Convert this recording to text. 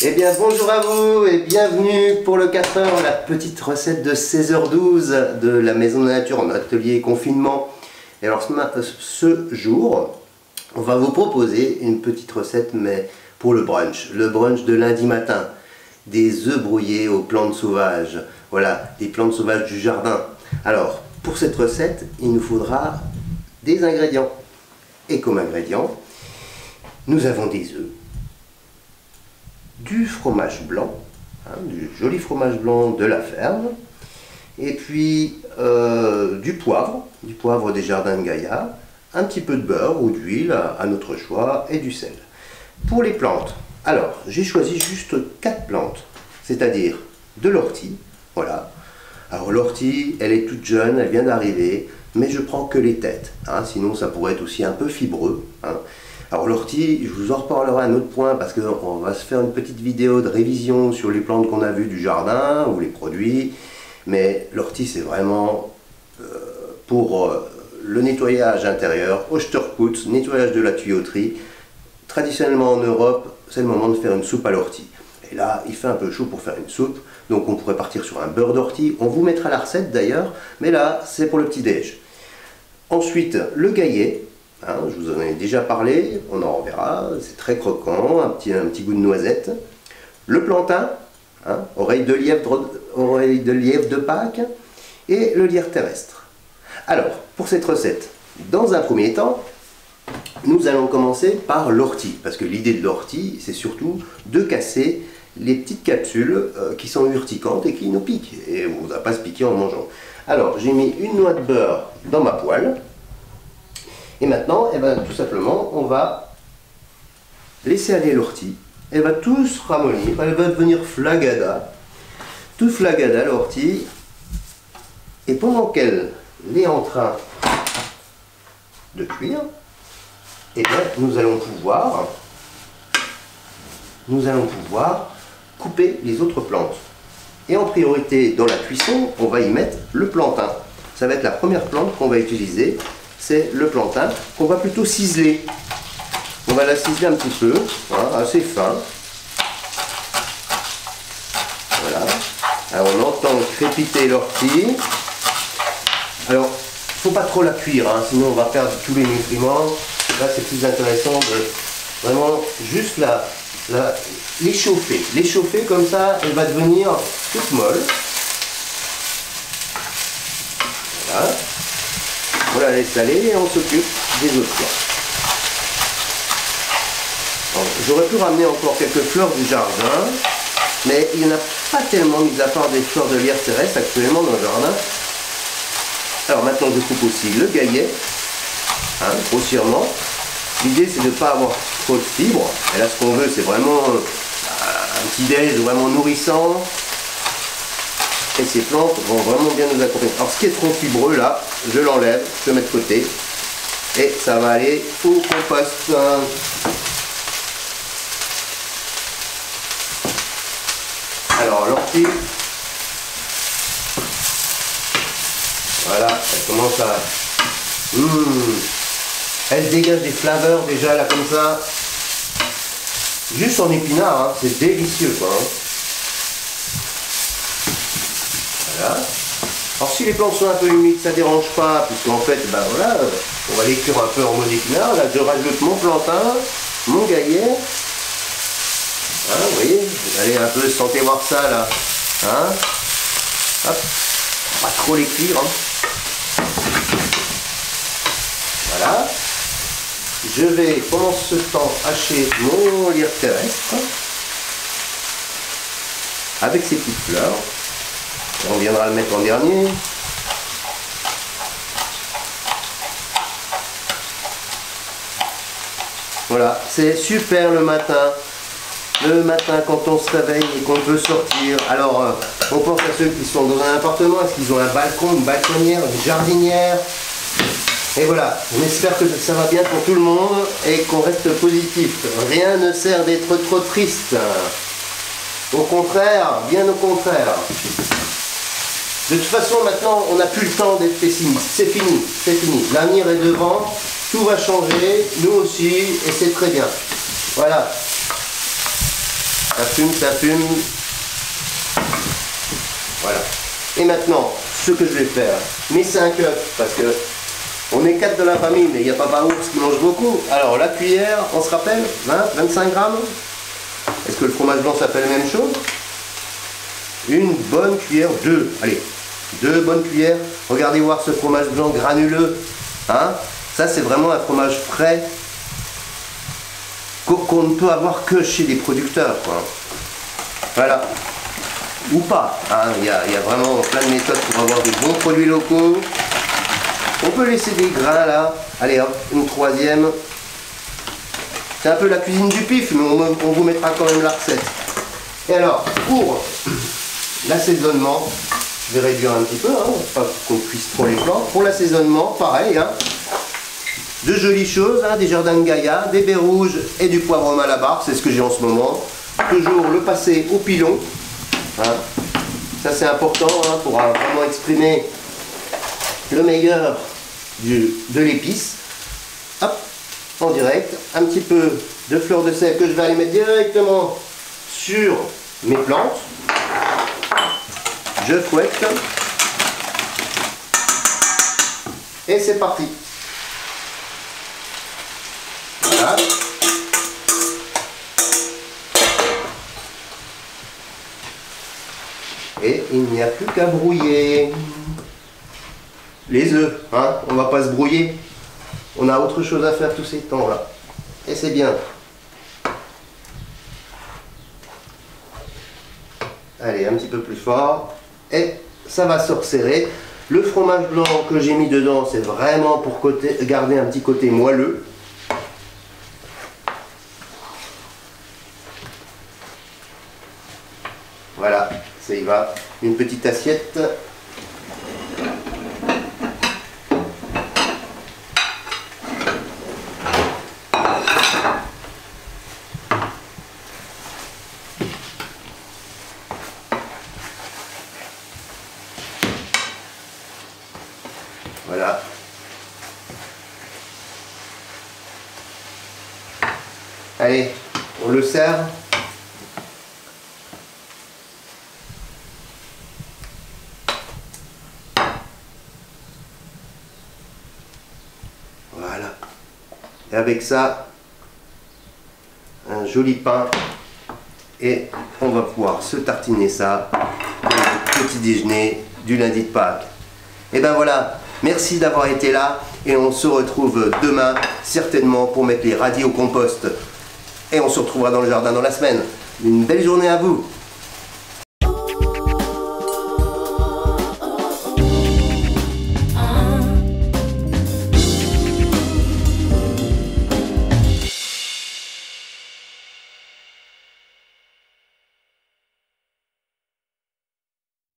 Eh bien bonjour à vous et bienvenue pour le 4h, la petite recette de 16h12 de la Maison de la Nature en atelier confinement. Et alors ce jour, on va vous proposer une petite recette mais pour le brunch de lundi matin. Des œufs brouillés aux plantes sauvages, voilà, des plantes sauvages du jardin. Alors pour cette recette, il nous faudra des ingrédients. Et comme ingrédients, nous avons des œufs, du fromage blanc, du joli fromage blanc de la ferme, et puis du poivre des jardins de Gaïa, un petit peu de beurre ou d'huile à notre choix et du sel. Pour les plantes, alors j'ai choisi juste 4 plantes, c'est-à-dire de l'ortie, voilà. Alors l'ortie, elle est toute jeune, elle vient d'arriver, mais je prends que les têtes, sinon ça pourrait être aussi un peu fibreux. Alors l'ortie, je vous en reparlerai à un autre point parce qu'on va se faire une petite vidéo de révision sur les plantes qu'on a vues du jardin ou les produits. Mais l'ortie c'est vraiment pour le nettoyage intérieur, Osterputz, nettoyage de la tuyauterie. Traditionnellement en Europe, c'est le moment de faire une soupe à l'ortie. Et là, il fait un peu chaud pour faire une soupe, donc on pourrait partir sur un beurre d'ortie. On vous mettra la recette d'ailleurs, mais là c'est pour le petit-déj. Ensuite, le gaillet. Je vous en ai déjà parlé, on en reverra, c'est très croquant, un petit goût de noisette. Le plantain, oreille de lièvre de Pâques, et le lierre terrestre. Alors, pour cette recette, dans un premier temps, nous allons commencer par l'ortie, parce que l'idée de l'ortie, c'est surtout de casser les petites capsules qui sont urticantes et qui nous piquent, et on ne va pas se piquer en mangeant. Alors, j'ai mis une noix de beurre dans ma poêle. Et maintenant, tout simplement, on va laisser aller l'ortie. Elle va tout se ramollir, elle va devenir flagada. Tout flagada l'ortie. Et pendant qu'elle est en train de cuire, nous allons pouvoir couper les autres plantes. Et en priorité, dans la cuisson, on va y mettre le plantain. Ça va être la première plante qu'on va utiliser. C'est le plantain qu'on va plutôt ciseler. On va la ciseler un petit peu, assez fin. Voilà. Alors on entend crépiter l'ortie. Alors, il ne faut pas trop la cuire, sinon on va perdre tous les nutriments. Là, c'est plus intéressant de vraiment juste l'échauffer. L'échauffer comme ça, elle va devenir toute molle. Voilà. On la laisse aller et on s'occupe des autres plantes. J'aurais pu ramener encore quelques fleurs du jardin, mais il n'y en a pas tellement, mis à part des fleurs de lierre terrestre actuellement dans le jardin. Alors maintenant je coupe aussi le gaillet, grossièrement. L'idée c'est de ne pas avoir trop de fibres. Et là ce qu'on veut c'est vraiment un petit déj vraiment nourrissant. Et ces plantes vont vraiment bien nous accompagner. Alors ce qui est trop fibreux là, je l'enlève, je le mets de côté. Et ça va aller au compost. Alors l'ortie, voilà, elle commence à... Elle dégage des flaveurs déjà là comme ça. Juste en épinard, c'est délicieux quoi. Voilà. Alors si les plantes sont un peu humides, ça ne dérange pas, puisqu'en fait, voilà, on va les cuire un peu en mode épinard. Là, je rajoute mon plantain, mon gaillet. Vous voyez, vous allez un peu sentez voir ça là. Hop, pas trop les cuire. Voilà. Je vais pendant ce temps hacher mon lierre terrestre avec ses petites fleurs. On viendra le mettre en dernier. Voilà, c'est super le matin. Le matin quand on se réveille et qu'on peut sortir. Alors, on pense à ceux qui sont dans un appartement. Est-ce qu'ils ont un balcon, une balconnière, une jardinière? Et voilà, on espère que ça va bien pour tout le monde et qu'on reste positif. Rien ne sert d'être trop triste. Au contraire, bien au contraire. De toute façon, maintenant, on n'a plus le temps d'être pessimiste. C'est fini, c'est fini. L'avenir est devant, tout va changer, nous aussi, et c'est très bien. Voilà. Ça fume, ça fume. Voilà. Et maintenant, ce que je vais faire, mes 5 œufs, parce que on est 4 de la famille, mais il n'y a pas Papa Ours qui mange beaucoup. Alors la cuillère, on se rappelle, 20, 25 grammes. Est-ce que le fromage blanc s'appelle la même chose? Une bonne cuillère, 2. Allez, 2 bonnes cuillères. Regardez voir ce fromage blanc granuleux. Hein? Ça, c'est vraiment un fromage frais qu'on ne peut avoir que chez les producteurs, quoi. Voilà. Ou pas. Hein? Il y a vraiment plein de méthodes pour avoir des bons produits locaux. On peut laisser des grains là. Allez hop, une 3e. C'est un peu la cuisine du pif, mais on vous mettra quand même la recette. Et alors, pour l'assaisonnement, je vais réduire un petit peu, hein, pas qu'on cuise trop les flancs. Pour l'assaisonnement, pareil, hein, de jolies choses, hein, des jardins de Gaïa, des baies rouges et du poivre malabar, c'est ce que j'ai en ce moment. Toujours le passer au pilon. Hein. Ça c'est important, hein, pour vraiment exprimer le meilleur de l'épice. Hop, en direct, un petit peu de fleur de sel que je vais aller mettre directement sur mes plantes. Je fouette. Et c'est parti. Voilà. Et il n'y a plus qu'à brouiller. Les œufs, hein, on va pas se brouiller. On a autre chose à faire tous ces temps-là. Et c'est bien. Allez, un petit peu plus fort. Et ça va se resserrer. Le fromage blanc que j'ai mis dedans, c'est vraiment pour garder un petit côté moelleux. Voilà, ça y va. Une petite assiette. Voilà. Allez, on le sert. Voilà. Et avec ça, un joli pain. Et on va pouvoir se tartiner ça pour le petit déjeuner du lundi de Pâques. Et ben voilà. Merci d'avoir été là et on se retrouve demain certainement pour mettre les radis au compost. Et on se retrouvera dans le jardin dans la semaine. Une belle journée à vous.